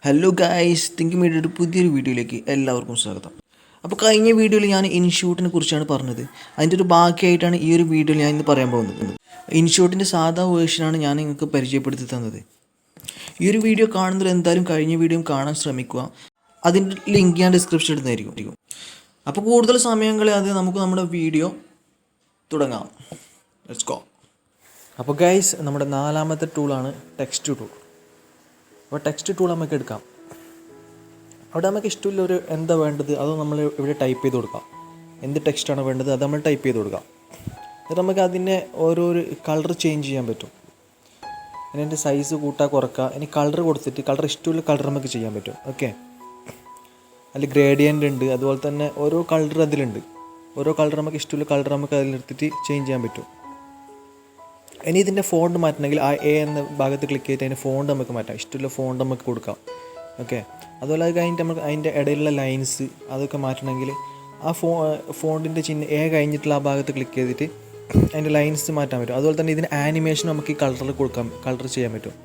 Hello guys, think മീഡിയയുടെ പുതിയൊരു വീഡിയോയിലേക്ക് എല്ലാവർക്കും സ്വാഗതം. അപ്പോൾ കഴിഞ്ഞ വീഡിയോയിൽ ഞാൻ ഇൻഷോട്ടിനെ കുറിച്ചാണ് പറഞ്ഞത്. അതിൻ്റെ ഒരു ബാക്കിയായിട്ടാണ് ഈ ഒരു വീഡിയോയിൽ ഞാൻ ഇന്ന് പറയാൻ പോകുന്നത്. ഇൻഷോട്ടിൻ്റെ സാധാ വേർഷനാണ് ഞാൻ നിങ്ങൾക്ക് പരിചയപ്പെടുത്തി തന്നത്. ഈ ഒരു വീഡിയോ കാണുന്നവർ എന്തായാലും കഴിഞ്ഞ വീഡിയോയും കാണാൻ ശ്രമിക്കുക. അതിൻ്റെ ലിങ്ക് ഞാൻ ഡിസ്ക്രിപ്ഷനിൽ ഇടുന്നതായിരിക്കും. അപ്പോൾ കൂടുതൽ സമയങ്ങളെ അത് നമുക്ക് നമ്മുടെ വീഡിയോ തുടങ്ങാം. Let's go. അപ്പോൾ ഗൈസ്, നമ്മുടെ നാലാമത്തെ ടൂളാണ് ടെക്സ്റ്റ് ടൂൾ. അപ്പോൾ ടെക്സ്റ്റ് ടൂൾ നമുക്ക് എടുക്കാം. അവിടെ നമുക്ക് ഇഷ്ടമുള്ളൊരു എന്താ വേണ്ടത് അത് നമ്മൾ ഇവിടെ ടൈപ്പ് ചെയ്ത് കൊടുക്കാം. എന്ത് ടെക്സ്റ്റാണ് വേണ്ടത് അത് നമ്മൾ ടൈപ്പ് ചെയ്ത് കൊടുക്കാം. എന്നിട്ട് നമുക്ക് അതിനെ ഓരോരോ കളർ ചേഞ്ച് ചെയ്യാൻ പറ്റും. ഇനി അതിൻ്റെ സൈസ് കൂട്ടാ കുറക്കുക. ഇനി കളർ കൊടുത്തിട്ട് കളർ ഇഷ്ടമുള്ള കളർ നമുക്ക് ചെയ്യാൻ പറ്റും. ഓക്കെ, അതിൽ ഗ്രേഡിയൻ്റ് ഉണ്ട്, അതുപോലെ തന്നെ ഓരോ കളർ അതിലുണ്ട്. ഓരോ കളർ നമുക്ക് ഇഷ്ടമുള്ള കളർ നമുക്ക് അതിലെടുത്തിട്ട് ചേഞ്ച് ചെയ്യാൻ പറ്റും. ഇനി ഇതിൻ്റെ ഫോണ്ട് മാറ്റണമെങ്കിൽ ആ എ എന്ന ഭാഗത്ത് ക്ലിക്ക് ചെയ്തിട്ട് അതിൻ്റെ ഫോണ്ട് നമുക്ക് മാറ്റാം. ഇഷ്ടമുള്ള ഫോണ്ട് നമുക്ക് കൊടുക്കാം. ഓക്കെ, അതുപോലെ അത് കഴിഞ്ഞിട്ട് നമുക്ക് അതിൻ്റെ ഇടയിലുള്ള ലൈൻസ് അതൊക്കെ മാറ്റണമെങ്കിൽ ആ ഫോണ്ടിൻ്റെ ചിഹ്നം എ കഴിഞ്ഞിട്ടുള്ള ആ ഭാഗത്ത് ക്ലിക്ക് ചെയ്തിട്ട് അതിൻ്റെ ലൈൻസ് മാറ്റാൻ പറ്റും. അതുപോലെ തന്നെ ഇതിന് ആനിമേഷൻ നമുക്ക് ഈ കളർ ചെയ്യാൻ പറ്റും.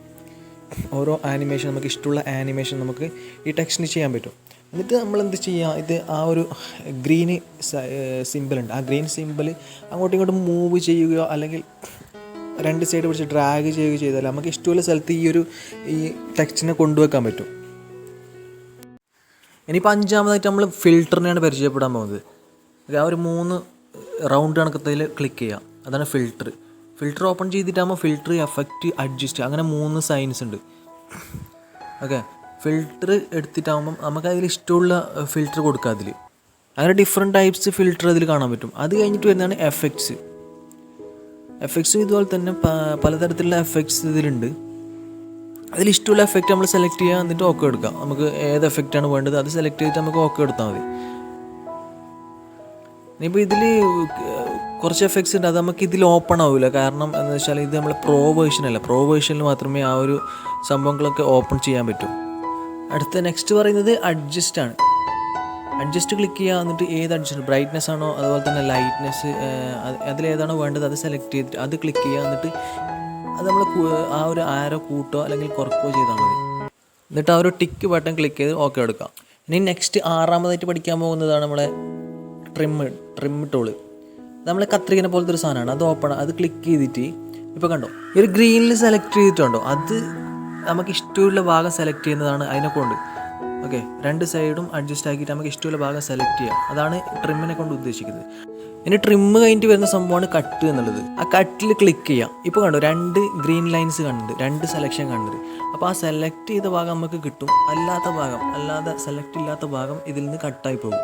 ഓരോ ആനിമേഷൻ നമുക്ക് ഇഷ്ടമുള്ള ആനിമേഷൻ നമുക്ക് ഈ ടെക്സ്റ്റിന് ചെയ്യാൻ പറ്റും. എന്നിട്ട് നമ്മൾ എന്ത് ചെയ്യുക, ഇത് ആ ഒരു ഗ്രീന് സിമ്പിളുണ്ട്, ആ ഗ്രീൻ സിമ്പിൾ അങ്ങോട്ടും ഇങ്ങോട്ടും മൂവ് ചെയ്യുകയോ അല്ലെങ്കിൽ രണ്ട് സൈഡ് പിടിച്ച് ഡ്രാഗ് ചെയ്യുകയോ ചെയ്താൽ നമുക്ക് ഇഷ്ടമുള്ള സ്ഥലത്ത് ഈ ടെക്സ്റ്റിനെ കൊണ്ടുവെക്കാൻ പറ്റും. ഇനിയിപ്പോൾ അഞ്ചാമതായിട്ട് നമ്മൾ ഫിൽറ്ററിനെയാണ് പരിചയപ്പെടാൻ പോകുന്നത്. ആ ഒരു 3 റൗണ്ട് കണക്കത്തിൽ ക്ലിക്ക് ചെയ്യുക, അതാണ് ഫിൽറ്റർ. ഫിൽറ്റർ ഓപ്പൺ ചെയ്തിട്ടാകുമ്പോൾ ഫിൽറ്റർ, എഫക്റ്റ്, അഡ്ജസ്റ്റ്, അങ്ങനെ 3 സൈൻസ് ഉണ്ട്. ഓക്കെ, ഫിൽറ്റർ എടുത്തിട്ടാകുമ്പം നമുക്ക് അതിൽ ഇഷ്ടമുള്ള ഫിൽറ്റർ കൊടുക്കുക. അതിൽ അങ്ങനെ ഡിഫറെൻറ്റ് ടൈപ്സ് ഫിൽറ്റർ അതിൽ കാണാൻ പറ്റും. അത് കഴിഞ്ഞിട്ട് വരുന്നതാണ് എഫക്ട്സ്. ഇതുപോലെ തന്നെ പലതരത്തിലുള്ള എഫക്ട്സ് ഇതിലുണ്ട്. അതിലിഷ്ടമുള്ള എഫക്റ്റ് നമ്മൾ സെലക്ട് ചെയ്യുക, എന്നിട്ട് ഓക്കെ എടുക്കാം. നമുക്ക് ഏത് എഫക്റ്റാണ് വേണ്ടത് അത് സെലക്ട് ചെയ്തിട്ട് നമുക്ക് ഓക്കെ എടുത്താൽ മതി. ഇനിയിപ്പോൾ ഇതിൽ കുറച്ച് എഫക്ട്സ് ഉണ്ട്, അത് നമുക്ക് ഇതിൽ ഓപ്പൺ ആവില്ല. കാരണം എന്ന് വെച്ചാൽ ഇത് നമ്മൾ പ്രോ വേർഷനല്ല. പ്രോ വേർഷനിൽ മാത്രമേ ആ ഒരു സംഭവങ്ങളൊക്കെ ഓപ്പൺ ചെയ്യാൻ പറ്റൂ. അടുത്ത നെക്സ്റ്റ് പറയുന്നത് അഡ്ജസ്റ്റ് ആണ്. അഡ്ജസ്റ്റ് ക്ലിക്ക് ചെയ്യുക, എന്നിട്ട് ഏത് അഡ്ജസ്റ്റ്, ബ്രൈറ്റ്നെസ് ആണോ അതുപോലെ തന്നെ ലൈറ്റ്നെസ്, അതിലേതാണോ വേണ്ടത് അത് സെലക്ട് ചെയ്തിട്ട് അത് ക്ലിക്ക് ചെയ്യുക. എന്നിട്ട് അത് നമ്മൾ ആ ഒരു ആരോ കൂട്ടോ അല്ലെങ്കിൽ കുറക്കോ ചെയ്താൽ മതി. എന്നിട്ട് ആ ഒരു ടിക്ക് ബട്ടൺ ക്ലിക്ക് ചെയ്ത് ഓക്കെ എടുക്കാം. ഇനി നെക്സ്റ്റ് 6ാമതായിട്ട് പഠിക്കാൻ പോകുന്നതാണ് നമ്മളെ ട്രിം ടൂള്. നമ്മൾ കത്രികനെ പോലത്തെ ഒരു സാധനമാണ്. അത് അത് ക്ലിക്ക് ചെയ്തിട്ട് ഇപ്പോൾ കണ്ടോ, ഈ ഒരു ഗ്രീനിൽ സെലക്ട് ചെയ്തിട്ടുണ്ടോ, അത് നമുക്ക് ഇഷ്ടമുള്ള ഭാഗം സെലക്ട് ചെയ്യുന്നതാണ് അതിനെക്കൊണ്ട്. ഓക്കെ, 2 സൈഡും അഡ്ജസ്റ്റ് ആക്കിയിട്ട് നമുക്ക് ഇഷ്ടമുള്ള ഭാഗം സെലക്ട് ചെയ്യാം. അതാണ് ട്രിമ്മിനെ കൊണ്ട് ഉദ്ദേശിക്കുന്നത്. ഇനി ട്രിമ്മ് കഴിഞ്ഞിട്ട് വരുന്ന സംഭവമാണ് കട്ട് എന്നുള്ളത്. ആ കട്ടിൽ ക്ലിക്ക് ചെയ്യാം. ഇപ്പോൾ കണ്ടോ 2 ഗ്രീൻ ലൈൻസ് കാണുന്നുണ്ട്, 2 സെലക്ഷൻ കാണുന്നുണ്ട്. അപ്പോൾ ആ സെലക്ട് ചെയ്ത ഭാഗം നമുക്ക് കിട്ടും, അല്ലാതെ സെലക്ട് ഇല്ലാത്ത ഭാഗം ഇതിൽ നിന്ന് കട്ടായി പോകും.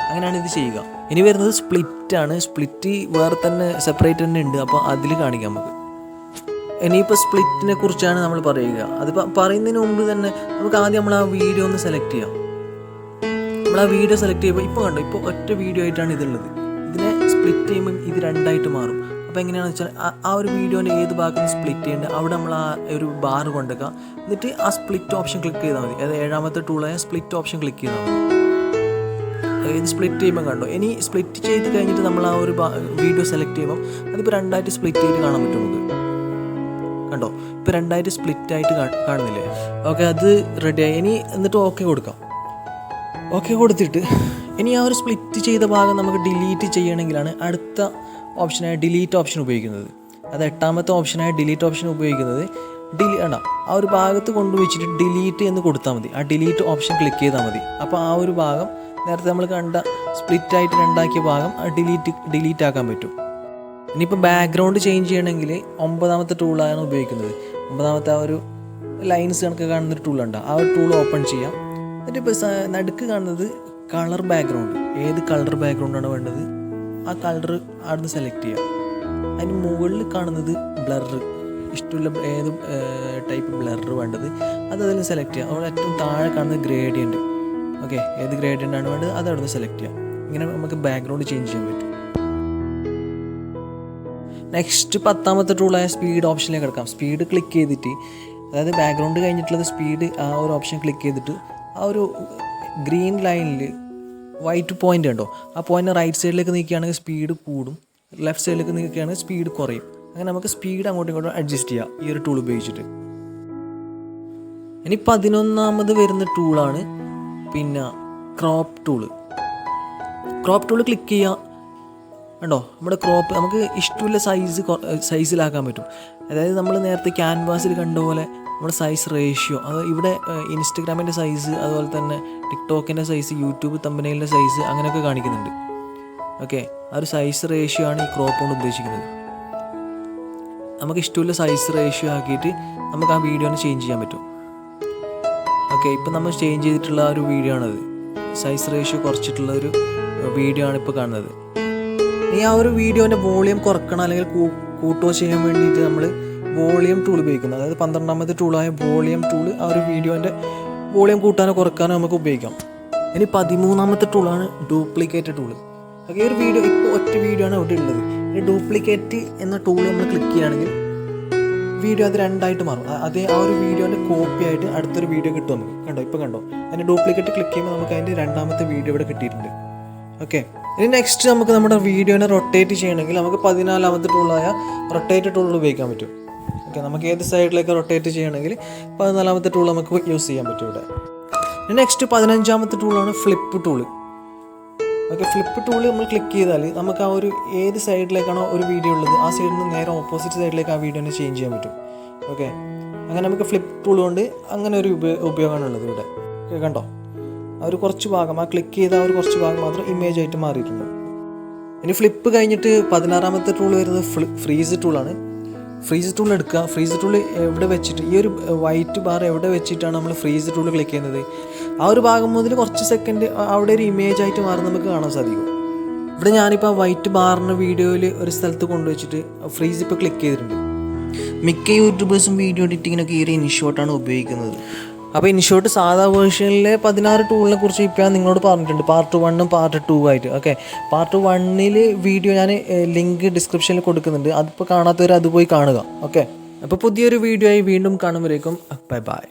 അങ്ങനെയാണ് ഇത് ചെയ്യുക. ഇനി വരുന്നത് സ്പ്ലിറ്റാണ്. സ്പ്ലിറ്റ് വേറെ തന്നെ സെപ്പറേറ്റ് തന്നെ ഉണ്ട്, അപ്പോൾ അതിൽ കാണിക്കാം നമുക്ക്. ഇനിയിപ്പോൾ സ്പ്ലിറ്റിനെ കുറിച്ചാണ് നമ്മൾ പറയുക. അതിപ്പോൾ പറയുന്നതിന് മുമ്പ് തന്നെ നമുക്ക് ആദ്യം നമ്മൾ ആ വീഡിയോ ഒന്ന് സെലക്ട് ചെയ്യാം. നമ്മൾ ആ വീഡിയോ സെലക്ട് ചെയ്യുമ്പോൾ ഇപ്പോൾ കണ്ടോ, ഇപ്പോൾ ഒറ്റ വീഡിയോ ആയിട്ടാണ് ഇതുള്ളത്. ഇതിനെ സ്പ്ലിറ്റ് ചെയ്യുമ്പോൾ ഇത് 2ആയിട്ട് മാറും. അപ്പോൾ എങ്ങനെയാണെന്ന് വെച്ചാൽ ആ ഒരു വീഡിയോൻ്റെ ഏത് ഭാഗത്ത് സ്പ്ലിറ്റ് ചെയ്യേണ്ടത് അവിടെ നമ്മൾ ആ ഒരു ബാർ കൊണ്ടുവയ്ക്കുക. എന്നിട്ട് ആ സ്പ്ലിറ്റ് ഓപ്ഷൻ ക്ലിക്ക് ചെയ്താൽ മതി. അതായത് 7ാമത്തെ ടൂളായ സ്പ്ലിറ്റ് ഓപ്ഷൻ ക്ലിക്ക് ചെയ്താൽ മതി. ഇത് സ്പ്ലിറ്റ് ചെയ്യുമ്പോൾ കണ്ടോ, ഇനി സ്പ്ലിറ്റ് ചെയ്ത് കഴിഞ്ഞിട്ട് നമ്മൾ ആ ഒരു വീഡിയോ സെലക്ട് ചെയ്യുമ്പോൾ അതിപ്പോൾ 2ആയിട്ട് സ്പ്ലിറ്റ് ചെയ്ത് കാണാൻ പറ്റും നമുക്ക്. കണ്ടോ, ഇപ്പോൾ 2ആയിട്ട് സ്പ്ലിറ്റ് ആയിട്ട് കാണുന്നില്ലേ? ഓക്കെ, അത് റെഡിയായി. ഇനി എന്നിട്ട് ഓക്കെ കൊടുക്കാം. ഓക്കെ കൊടുത്തിട്ട് ഇനി ആ ഒരു സ്പ്ലിറ്റ് ചെയ്ത ഭാഗം നമുക്ക് ഡിലീറ്റ് ചെയ്യണമെങ്കിലാണ് അടുത്ത ഓപ്ഷനായ ഡിലീറ്റ് ഓപ്ഷൻ ഉപയോഗിക്കുന്നത്. അത് 8ാമത്തെ ഓപ്ഷനായ ഡിലീറ്റ് ഓപ്ഷൻ ഉപയോഗിക്കുന്നത്. ആ ഒരു ഭാഗത്ത് കൊണ്ടുവച്ചിട്ട് ഡിലീറ്റ് എന്ന് കൊടുത്താൽ മതി. ആ ഡിലീറ്റ് ഓപ്ഷൻ ക്ലിക്ക് ചെയ്താൽ മതി. അപ്പോൾ ആ ഒരു ഭാഗം നേരത്തെ നമ്മൾ കണ്ട സ്പ്ലിറ്റായിട്ട് 2ആക്കിയ ഭാഗം ഡിലീറ്റ് ആക്കാൻ പറ്റും. ഇനിയിപ്പോൾ ബാക്ക്ഗ്രൗണ്ട് ചേഞ്ച് ചെയ്യണമെങ്കിൽ 9ാമത്തെ ടൂളാണ് ഉപയോഗിക്കുന്നത്. 9ാമത്തെ ആ ഒരു ലൈൻസ് കണക്ക് കാണുന്നൊരു ടൂളുണ്ട്. ആ ഒരു ടൂൾ ഓപ്പൺ ചെയ്യാം. എന്നിട്ട് ഇപ്പോൾ നടുക്ക് കാണുന്നത് കളർ ബാക്ക്ഗ്രൗണ്ട്. ഏത് കളർ ബാക്ക്ഗ്രൗണ്ടാണ് വേണ്ടത് ആ കളർ അവിടുന്ന് സെലക്ട് ചെയ്യാം. അതിന് മുകളിൽ കാണുന്നത് ബ്ലറ്, ഇഷ്ടമുള്ള ഏത് ടൈപ്പ് ബ്ലറ് വേണ്ടത് അത് അതിൽ സെലക്ട് ചെയ്യാം. അവിടെ ഏറ്റവും താഴെ കാണുന്നത് ഗ്രേഡിയൻറ്റ്. ഓക്കെ, ഏത് ഗ്രേഡിയൻ്റാണ് വേണ്ടത് അത് അവിടുന്ന് സെലക്ട് ചെയ്യാം. ഇങ്ങനെ നമുക്ക് ബാക്ക്ഗ്രൗണ്ട് ചേഞ്ച് ചെയ്യാൻ പറ്റും. നെക്സ്റ്റ് 10ാമത്തെ ടൂളായ സ്പീഡ് ഓപ്ഷനിലേക്ക് കിടക്കാം. സ്പീഡ് ക്ലിക്ക് ചെയ്തിട്ട്, അതായത് ബാക്ക്ഗ്രൗണ്ട് കഴിഞ്ഞിട്ടുള്ളത് സ്പീഡ്, ആ ഒരു ഓപ്ഷൻ ക്ലിക്ക് ചെയ്തിട്ട് ആ ഒരു ഗ്രീൻ ലൈനിൽ വൈറ്റ് പോയിൻ്റ് ഉണ്ടോ, ആ പോയിൻ്റ് റൈറ്റ് സൈഡിലേക്ക് നീക്കുകയാണെങ്കിൽ സ്പീഡ് കൂടും, ലെഫ്റ്റ് സൈഡിലേക്ക് നീക്കുകയാണെങ്കിൽ സ്പീഡ് കുറയും. അങ്ങനെ നമുക്ക് സ്പീഡ് അങ്ങോട്ടും ഇങ്ങോട്ടും അഡ്ജസ്റ്റ് ചെയ്യാം ഈ ഒരു ടൂൾ ഉപയോഗിച്ചിട്ട്. ഇനി 11ാമത് വരുന്ന ടൂളാണ് പിന്നെ crop tool. Crop tool click ചെയ്യുക. കണ്ടോ, നമ്മുടെ ക്രോപ്പ് നമുക്ക് ഇഷ്ടമുള്ള സൈസിലാക്കാൻ പറ്റും. അതായത് നമ്മൾ നേരത്തെ ക്യാൻവാസിൽ കണ്ട പോലെ നമ്മുടെ സൈസ് റേഷ്യോ, അത് ഇവിടെ ഇൻസ്റ്റഗ്രാമിൻ്റെ സൈസ്, അതുപോലെ തന്നെ ടിക്ടോക്കിൻ്റെ സൈസ്, യൂട്യൂബ് തമ്പനെയിലിൻ്റെ സൈസ് അങ്ങനെയൊക്കെ കാണിക്കുന്നുണ്ട്. ഓക്കെ, ആ ഒരു സൈസ് റേഷ്യോ ആണ് ഈ ക്രോപ്പ് കൊണ്ട് ഉദ്ദേശിക്കുന്നത്. നമുക്ക് ഇഷ്ടമുള്ള സൈസ് റേഷ്യോ ആക്കിയിട്ട് നമുക്ക് ആ വീഡിയോനെ ചേഞ്ച് ചെയ്യാൻ പറ്റും. ഓക്കെ, ഇപ്പം നമ്മൾ ചേഞ്ച് ചെയ്തിട്ടുള്ള ആ ഒരു വീഡിയോ ആണത്. സൈസ് റേഷ്യോ കുറച്ചിട്ടുള്ള ഒരു വീഡിയോ ആണ് ഇപ്പോൾ കാണുന്നത്. ഈ ആ ഒരു വീഡിയോൻ്റെ വോളിയം കുറക്കണം അല്ലെങ്കിൽ കൂട്ടുകയോ ചെയ്യാൻ വേണ്ടിയിട്ട് നമ്മൾ വോളിയം ടൂൾ ഉപയോഗിക്കുന്നത്. അതായത് 12ാമത്തെ ടൂളായ വോളിയം ടൂൾ ആ ഒരു വീഡിയോൻ്റെ വോളിയം കൂട്ടാനോ കുറക്കാനോ നമുക്ക് ഉപയോഗിക്കാം. ഇനി 13ാമത്തെ ടൂളാണ് ഡ്യൂപ്ലിക്കേറ്റ് ടൂൾ. ഓക്കെ, ഈ ഒരു വീഡിയോ ഇപ്പോൾ ഒറ്റ വീഡിയോ ആണ് ഇവിടെ ഉള്ളത്. ഈ ഡ്യൂപ്ലിക്കേറ്റ് എന്ന ടൂൾ നമ്മൾ ക്ലിക്ക് ചെയ്യുകയാണെങ്കിൽ വീഡിയോ അത് രണ്ടായിട്ട് മാറും. അതേ ആ ഒരു വീഡിയോൻ്റെ കോപ്പി ആയിട്ട് അടുത്തൊരു വീഡിയോ കിട്ടും നമുക്ക്. കണ്ടോ, ഇപ്പോൾ കണ്ടോ, അതിൻ്റെ ഡ്യൂപ്ലിക്കേറ്റ് ക്ലിക്ക് ചെയ്യുമ്പോൾ നമുക്ക് അതിൻ്റെ 2ാമത്തെ വീഡിയോ ഇവിടെ കിട്ടിയിട്ടുണ്ട്. ഓക്കെ, ഇനി നെക്സ്റ്റ് നമുക്ക് നമ്മുടെ വീഡിയോനെ റൊട്ടേറ്റ് ചെയ്യണമെങ്കിൽ നമുക്ക് 14ാമത്തെ ടൂളായ റൊട്ടേറ്റ് ടൂൾ ഉപയോഗിക്കാൻ പറ്റും. ഓക്കെ, നമുക്ക് ഏത് സൈഡിലേക്ക് റൊട്ടേറ്റ് ചെയ്യണമെങ്കിൽ 14ാമത്തെ ടൂൾ നമുക്ക് യൂസ് ചെയ്യാൻ പറ്റും ഇവിടെ. ഇനി നെക്സ്റ്റ് 15ാമത്തെ ടൂളാണ് flip tool. Okay, flip tool നമ്മൾ ക്ലിക്ക് ചെയ്താൽ നമുക്ക് ആ ഒരു ഏത് സൈഡിലേക്കാണോ ഒരു വീഡിയോ ഉള്ളത് ആ സൈഡിൽ നിന്ന് നേരെ ഓപ്പോസിറ്റ് സൈഡിലേക്ക് ആ വീഡിയോനെ ചേഞ്ച് ചെയ്യാൻ പറ്റും. ഓക്കെ, അങ്ങനെ നമുക്ക് ഫ്ലിപ്പ് ടൂൾ കൊണ്ട് അങ്ങനെ ഒരു ഉപയോഗമാണുള്ളത് ഇവിടെ. ഓക്കെ, കണ്ടോ, ആ ഒരു കുറച്ച് ഭാഗം, ആ ക്ലിക്ക് ചെയ്ത ആ ഒരു കുറച്ച് ഭാഗം മാത്രം ഇമേജ് ആയിട്ട് മാറിയിട്ടുണ്ട്. ഇനി ഫ്ലിപ്പ് കഴിഞ്ഞിട്ട് 16ാമത്തെ ടൂൾ വരുന്നത് ഫ്രീസ് ടൂളാണ്. ഫ്രീസ് ടൂൾ എടുക്കുക. ഫ്രീസ് ടൂൾ എവിടെ വെച്ചിട്ട്, ഈ ഒരു വൈറ്റ് ബാർ എവിടെ വെച്ചിട്ടാണ് നമ്മൾ ഫ്രീസ് ടൂൾ ക്ലിക്ക് ചെയ്യുന്നത്, ആ ഒരു ഭാഗം മുതൽ കുറച്ച് സെക്കൻഡ് അവിടെ ഒരു ഇമേജ് ആയിട്ട് മാറി നമുക്ക് കാണാൻ സാധിക്കും. ഇവിടെ ഞാനിപ്പോൾ ആ വൈറ്റ് ബാറിന് വീഡിയോയിൽ ഒരു സ്ഥലത്ത് കൊണ്ടുവച്ചിട്ട് ഫ്രീസ് ഇപ്പോൾ ക്ലിക്ക് ചെയ്തിട്ടുണ്ട്. മിക്ക യൂട്യൂബേഴ്സും വീഡിയോ എഡിറ്റിങ്ങിനൊക്കെ ഈ ഒരു ഇൻഷോട്ടാണ് ഉപയോഗിക്കുന്നത്. അപ്പോൾ ഇൻഷോട്ട് സാധാ വേർഷനിലെ 16 ടൂളിനെ കുറിച്ച് ഇപ്പോൾ ഞാൻ നിങ്ങളോട് പറഞ്ഞിട്ടുണ്ട്, പാർട്ട് 1ഉം പാർട്ട് 2 ആയിട്ട്. ഓക്കെ, പാർട്ട് 1ൽ വീഡിയോ ഞാൻ ലിങ്ക് ഡിസ്ക്രിപ്ഷനിൽ കൊടുക്കുന്നുണ്ട്. അതിപ്പോൾ കാണാത്തവർ അത് പോയി കാണുക. ഓക്കെ, അപ്പോൾ പുതിയൊരു വീഡിയോ ആയി വീണ്ടും കാണുമ്പോഴേക്കും ബൈ ബൈ.